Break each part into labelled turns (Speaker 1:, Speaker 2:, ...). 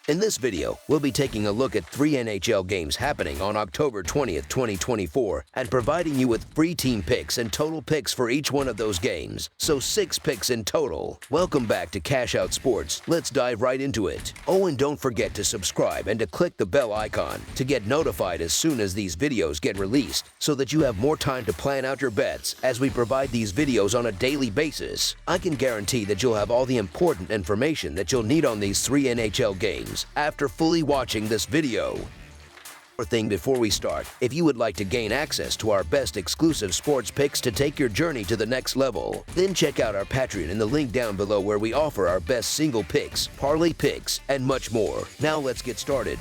Speaker 1: In this video, we'll be taking a look at 3 NHL games happening on October 20th, 2024, and providing you with free team picks and total picks for each one of those games, so 6 picks in total. Welcome back to Cash Out Sports. Let's dive right into it. Oh, and don't forget to subscribe and to click the bell icon to get notified as soon as these videos get released, so that you have more time to plan out your bets as we provide these videos on a daily basis. I can guarantee that you'll have all the important information that you'll need on these 3 NHL games after fully watching this video. One thing before we start, if you would like to gain access to our best exclusive sports picks to take your journey to the next level, then check out our Patreon in the link down below where we offer our best single picks, parlay picks, and much more. Now let's get started.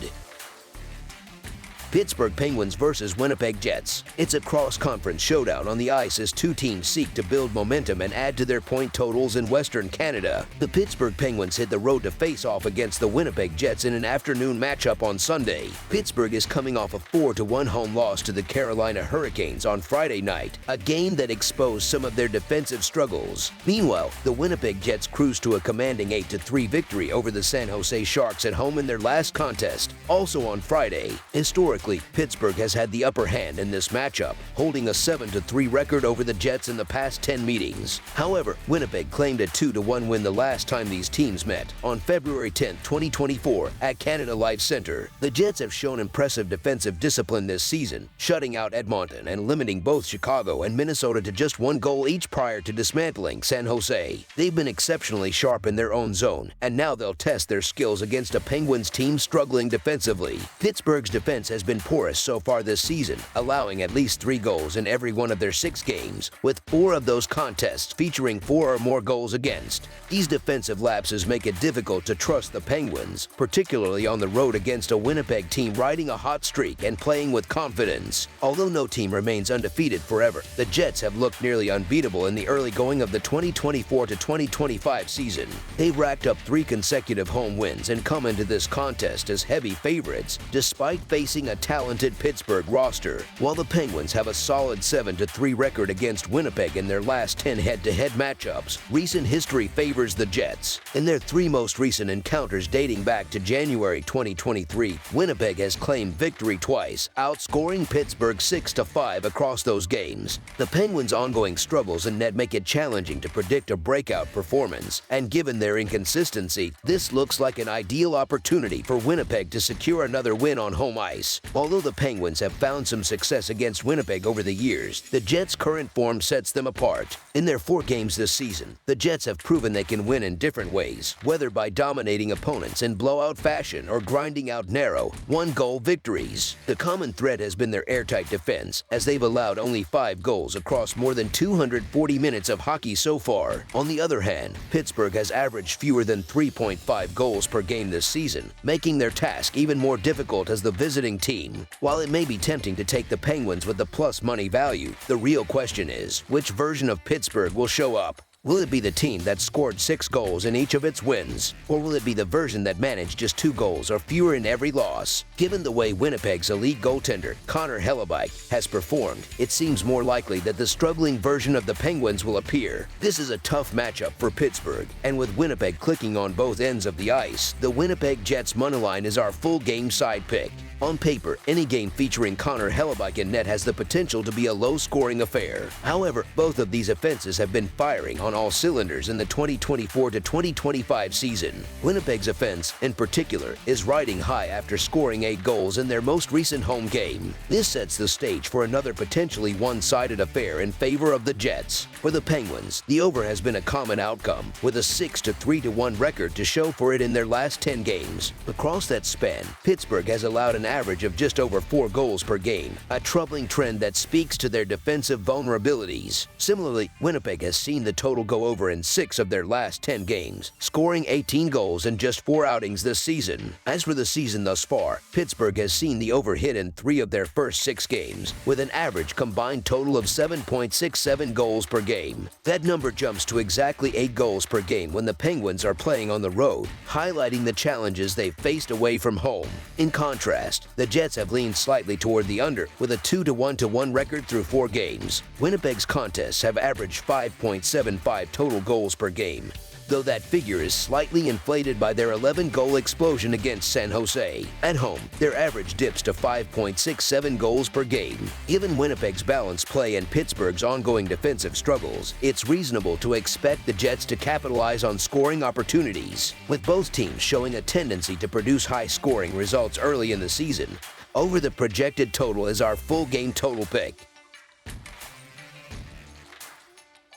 Speaker 1: Pittsburgh Penguins versus Winnipeg Jets. It's a cross-conference showdown on the ice as two teams seek to build momentum and add to their point totals in Western Canada. The Pittsburgh Penguins hit the road to face off against the Winnipeg Jets in an afternoon matchup on Sunday. Pittsburgh is coming off a 4-1 home loss to the Carolina Hurricanes on Friday night, a game that exposed some of their defensive struggles. Meanwhile, the Winnipeg Jets cruised to a commanding 8-3 victory over the San Jose Sharks at home in their last contest, also on Friday. Historically, Pittsburgh has had the upper hand in this matchup, holding a 7-3 record over the Jets in the past 10 meetings. However, Winnipeg claimed a 2-1 win the last time these teams met, on February 10, 2024, at Canada Life Centre. The Jets have shown impressive defensive discipline this season, shutting out Edmonton and limiting both Chicago and Minnesota to just 1 goal each prior to dismantling San Jose. They've been exceptionally sharp in their own zone, and now they'll test their skills against a Penguins team struggling defensively. Pittsburgh's defense has been porous so far this season, allowing at least 3 goals in every one of their 6 games, with 4 of those contests featuring 4 or more goals against. These defensive lapses make it difficult to trust the Penguins, particularly on the road against a Winnipeg team riding a hot streak and playing with confidence. Although no team remains undefeated forever, the Jets have looked nearly unbeatable in the early going of the 2024 to 2025 season. They've racked up 3 consecutive home wins and come into this contest as heavy favorites, despite facing a talented Pittsburgh roster. While the Penguins have a solid 7-3 record against Winnipeg in their last 10 head-to-head matchups, recent history favors the Jets. In their 3 most recent encounters dating back to January 2023, Winnipeg has claimed victory twice, outscoring Pittsburgh 6-5 across those games. The Penguins' ongoing struggles in net make it challenging to predict a breakout performance, and given their inconsistency, this looks like an ideal opportunity for Winnipeg to secure another win on home ice. Although the Penguins have found some success against Winnipeg over the years, the Jets' current form sets them apart. In their 4 games this season, the Jets have proven they can win in different ways, whether by dominating opponents in blowout fashion or grinding out narrow, 1-goal victories. The common thread has been their airtight defense, as they've allowed only 5 goals across more than 240 minutes of hockey so far. On the other hand, Pittsburgh has averaged fewer than 3.5 goals per game this season, making their task even more difficult as the visiting team. While it may be tempting to take the Penguins with the plus money value, the real question is, which version of Pittsburgh will show up? Will it be the team that scored 6 goals in each of its wins? Or will it be the version that managed just 2 goals or fewer in every loss? Given the way Winnipeg's elite goaltender, Connor Hellebuyck, has performed, it seems more likely that the struggling version of the Penguins will appear. This is a tough matchup for Pittsburgh, and with Winnipeg clicking on both ends of the ice, the Winnipeg Jets moneyline is our full game side pick. On paper, any game featuring Connor Hellebuyck in net has the potential to be a low-scoring affair. However, both of these offenses have been firing on all cylinders in the 2024 to 2025 season. Winnipeg's offense, in particular, is riding high after scoring 8 goals in their most recent home game. This sets the stage for another potentially one-sided affair in favor of the Jets. For the Penguins, the over has been a common outcome, with a 6-3-1 record to show for it in their last 10 games. Across that span, Pittsburgh has allowed an average of just over 4 goals per game, a troubling trend that speaks to their defensive vulnerabilities. Similarly, Winnipeg has seen the total go over in 6 of their last 10 games, scoring 18 goals in just 4 outings this season. As for the season thus far, Pittsburgh has seen the over hit in 3 of their first 6 games, with an average combined total of 7.67 goals per game. That number jumps to exactly 8 goals per game when the Penguins are playing on the road, highlighting the challenges they've faced away from home. In contrast, the Jets have leaned slightly toward the under, with a 2-1 record through 4 games. Winnipeg's contests have averaged 5.75 total goals per game. though that figure is slightly inflated by their 11-goal explosion against San Jose. At home, their average dips to 5.67 goals per game. Given Winnipeg's balanced play and Pittsburgh's ongoing defensive struggles, it's reasonable to expect the Jets to capitalize on scoring opportunities, with both teams showing a tendency to produce high-scoring results early in the season. Over the projected total is our full game total pick.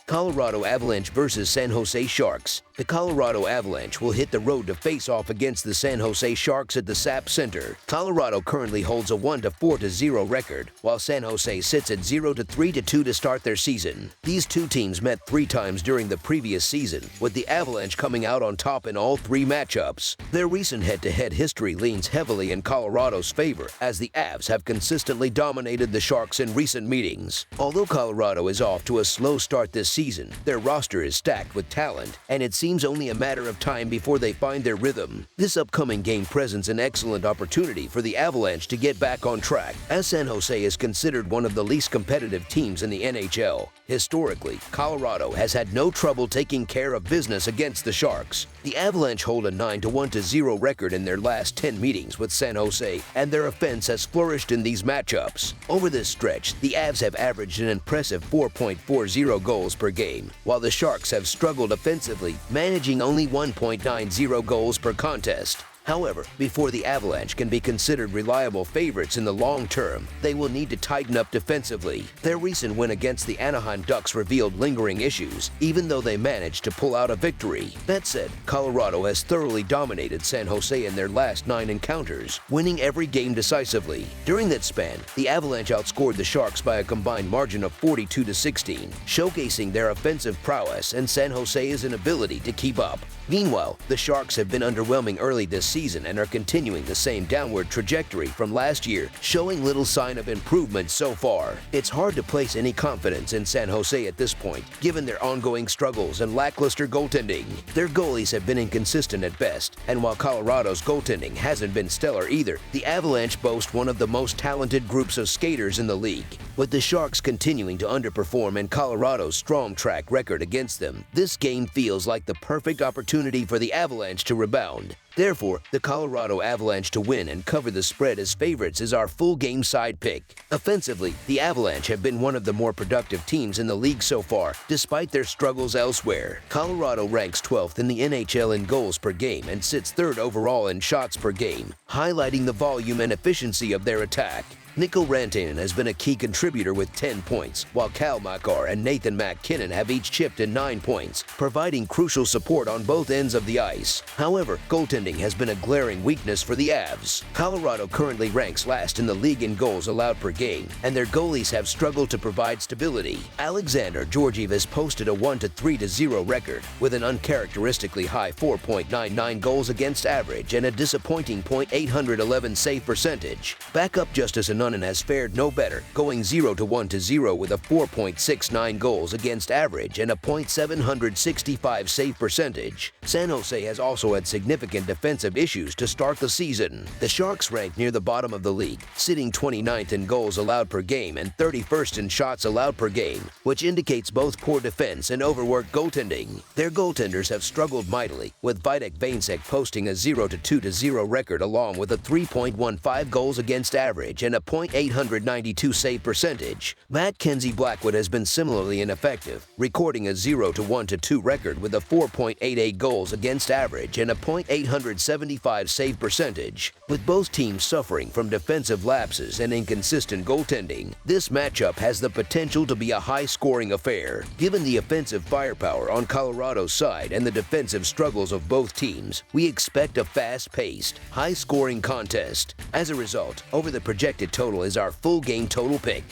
Speaker 1: Colorado Avalanche versus San Jose Sharks. The Colorado Avalanche will hit the road to face off against the San Jose Sharks at the SAP Center. Colorado currently holds a 1-4-0 record, while San Jose sits at 0-3-2 to start their season. These two teams met 3 times during the previous season, with the Avalanche coming out on top in all 3 matchups. Their recent head-to-head history leans heavily in Colorado's favor, as the Avs have consistently dominated the Sharks in recent meetings. Although Colorado is off to a slow start this season, their roster is stacked with talent, and it seems only a matter of time before they find their rhythm. This upcoming game presents an excellent opportunity for the Avalanche to get back on track, as San Jose is considered one of the least competitive teams in the NHL. Historically, Colorado has had no trouble taking care of business against the Sharks. The Avalanche hold a 9-1-0 record in their last 10 meetings with San Jose, and their offense has flourished in these matchups. Over this stretch, the Avs have averaged an impressive 4.40 goals per game, while the Sharks have struggled offensively, managing only 1.90 goals per contest. However, before the Avalanche can be considered reliable favorites in the long term, they will need to tighten up defensively. Their recent win against the Anaheim Ducks revealed lingering issues, even though they managed to pull out a victory. That said, Colorado has thoroughly dominated San Jose in their last 9 encounters, winning every game decisively. During that span, the Avalanche outscored the Sharks by a combined margin of 42-16, showcasing their offensive prowess and San Jose's inability to keep up. Meanwhile, the Sharks have been underwhelming early this season and are continuing the same downward trajectory from last year, showing little sign of improvement so far. It's hard to place any confidence in San Jose at this point, given their ongoing struggles and lackluster goaltending. Their goalies have been inconsistent at best, and while Colorado's goaltending hasn't been stellar either, the Avalanche boast one of the most talented groups of skaters in the league. With the Sharks continuing to underperform and Colorado's strong track record against them, this game feels like the perfect opportunity for the Avalanche to rebound. Therefore, the Colorado Avalanche to win and cover the spread as favorites is our full game side pick. Offensively, the Avalanche have been one of the more productive teams in the league so far, despite their struggles elsewhere. Colorado ranks 12th in the NHL in goals per game and sits 3rd overall in shots per game, highlighting the volume and efficiency of their attack. Mikko Rantanen has been a key contributor with 10 points, while Cal Makar and Nathan MacKinnon have each chipped in 9 points, providing crucial support on both ends of the ice. However, goaltending has been a glaring weakness for the Avs. Colorado currently ranks last in the league in goals allowed per game, and their goalies have struggled to provide stability. Alexander Georgiev has posted a 1-3-0 record, with an uncharacteristically high 4.99 goals against average and a disappointing .811 save percentage. Backup Justice Annunen has fared no better, going 0-1-0 with a 4.69 goals against average and a .765 save percentage. San Jose has also had significant defensive issues to start the season. The Sharks rank near the bottom of the league, sitting 29th in goals allowed per game and 31st in shots allowed per game, which indicates both poor defense and overworked goaltending. Their goaltenders have struggled mightily, with Vitek Vanecek posting a 0-2-0 record along with a 3.15 goals against average and a .892 save percentage. Mackenzie Blackwood has been similarly ineffective, recording a 0-1-2 record with a 4.88 goals against average and a .875 save percentage. With both teams suffering from defensive lapses and inconsistent goaltending, this matchup has the potential to be a high-scoring affair. Given the offensive firepower on Colorado's side and the defensive struggles of both teams, we expect a fast-paced, high-scoring contest. As a result, over the projected total is our full game total pick.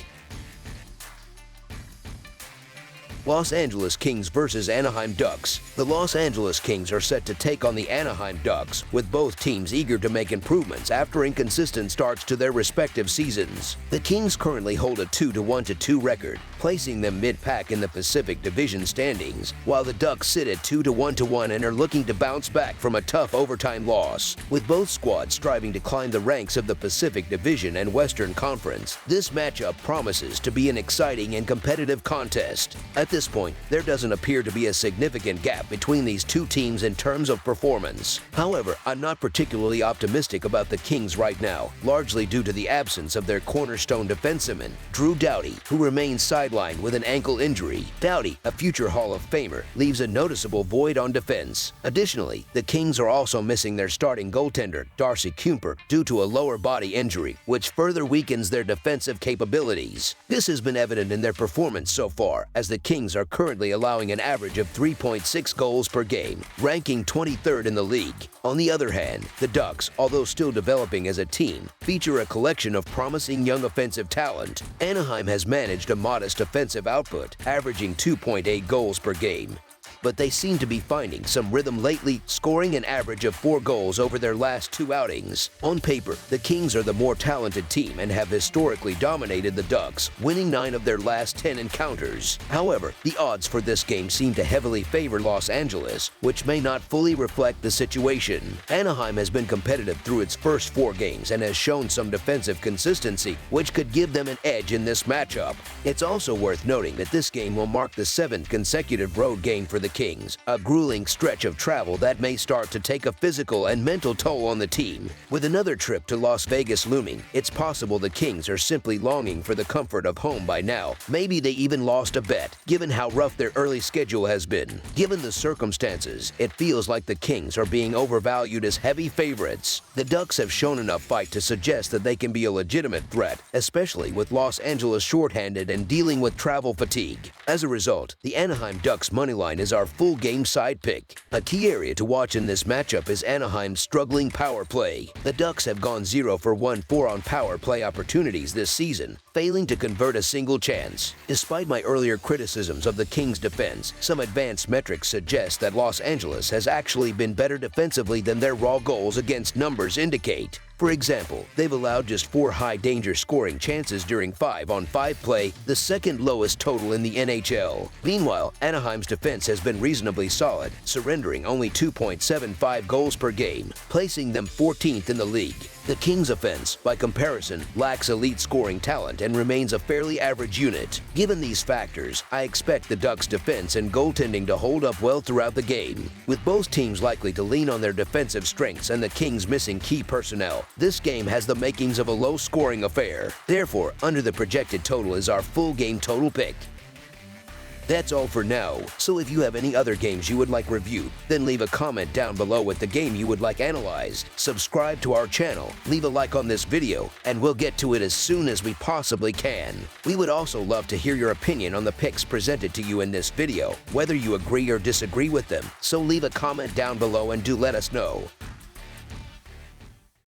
Speaker 1: Los Angeles Kings versus Anaheim Ducks. The Los Angeles Kings are set to take on the Anaheim Ducks, with both teams eager to make improvements after inconsistent starts to their respective seasons. The Kings currently hold a 2-1-2 record, placing them mid-pack in the Pacific Division standings, while the Ducks sit at 2-1 and are looking to bounce back from a tough overtime loss. With both squads striving to climb the ranks of the Pacific Division and Western Conference, this matchup promises to be an exciting and competitive contest. At this point, there doesn't appear to be a significant gap between these two teams in terms of performance. However, I'm not particularly optimistic about the Kings right now, largely due to the absence of their cornerstone defenseman, Drew Doughty, who remains sidelined with an ankle injury. Doughty, a future Hall of Famer, leaves a noticeable void on defense. Additionally, the Kings are also missing their starting goaltender, Darcy Kuemper, due to a lower body injury, which further weakens their defensive capabilities. This has been evident in their performance so far, as the Kings are currently allowing an average of 3.6 goals per game, ranking 23rd in the league. On the other hand, the Ducks, although still developing as a team, feature a collection of promising young offensive talent. Anaheim has managed a modest offensive output, averaging 2.8 goals per game. But they seem to be finding some rhythm lately, scoring an average of 4 goals over their last 2 outings. On paper, the Kings are the more talented team and have historically dominated the Ducks, winning 9 of their last 10 encounters. However, the odds for this game seem to heavily favor Los Angeles, which may not fully reflect the situation. Anaheim has been competitive through its first 4 games and has shown some defensive consistency, which could give them an edge in this matchup. It's also worth noting that this game will mark the 7th consecutive road game for the Kings, a grueling stretch of travel that may start to take a physical and mental toll on the team. With another trip to Las Vegas looming, it's possible the Kings are simply longing for the comfort of home by now. Maybe they even lost a bet, given how rough their early schedule has been. Given the circumstances, it feels like the Kings are being overvalued as heavy favorites. The Ducks have shown enough fight to suggest that they can be a legitimate threat, especially with Los Angeles shorthanded and dealing with travel fatigue. As a result, the Anaheim Ducks moneyline is our full game side pick. A key area to watch in this matchup is Anaheim's struggling power play. The Ducks have gone 0 for 1-4 on power play opportunities this season, failing to convert a single chance. Despite my earlier criticisms of the Kings' defense, some advanced metrics suggest that Los Angeles has actually been better defensively than their raw goals against numbers indicate. For example, they've allowed just 4 high-danger scoring chances during 5-on-5 play, the second lowest total in the NHL. Meanwhile, Anaheim's defense has been reasonably solid, surrendering only 2.75 goals per game, placing them 14th in the league. The Kings' offense, by comparison, lacks elite scoring talent and remains a fairly average unit. Given these factors, I expect the Ducks' defense and goaltending to hold up well throughout the game. With both teams likely to lean on their defensive strengths and the Kings missing key personnel, this game has the makings of a low-scoring affair. Therefore, under the projected total is our full game total pick. That's all for now, so if you have any other games you would like reviewed, then leave a comment down below with the game you would like analyzed. Subscribe to our channel, leave a like on this video, and we'll get to it as soon as we possibly can. We would also love to hear your opinion on the picks presented to you in this video, whether you agree or disagree with them, so leave a comment down below and do let us know.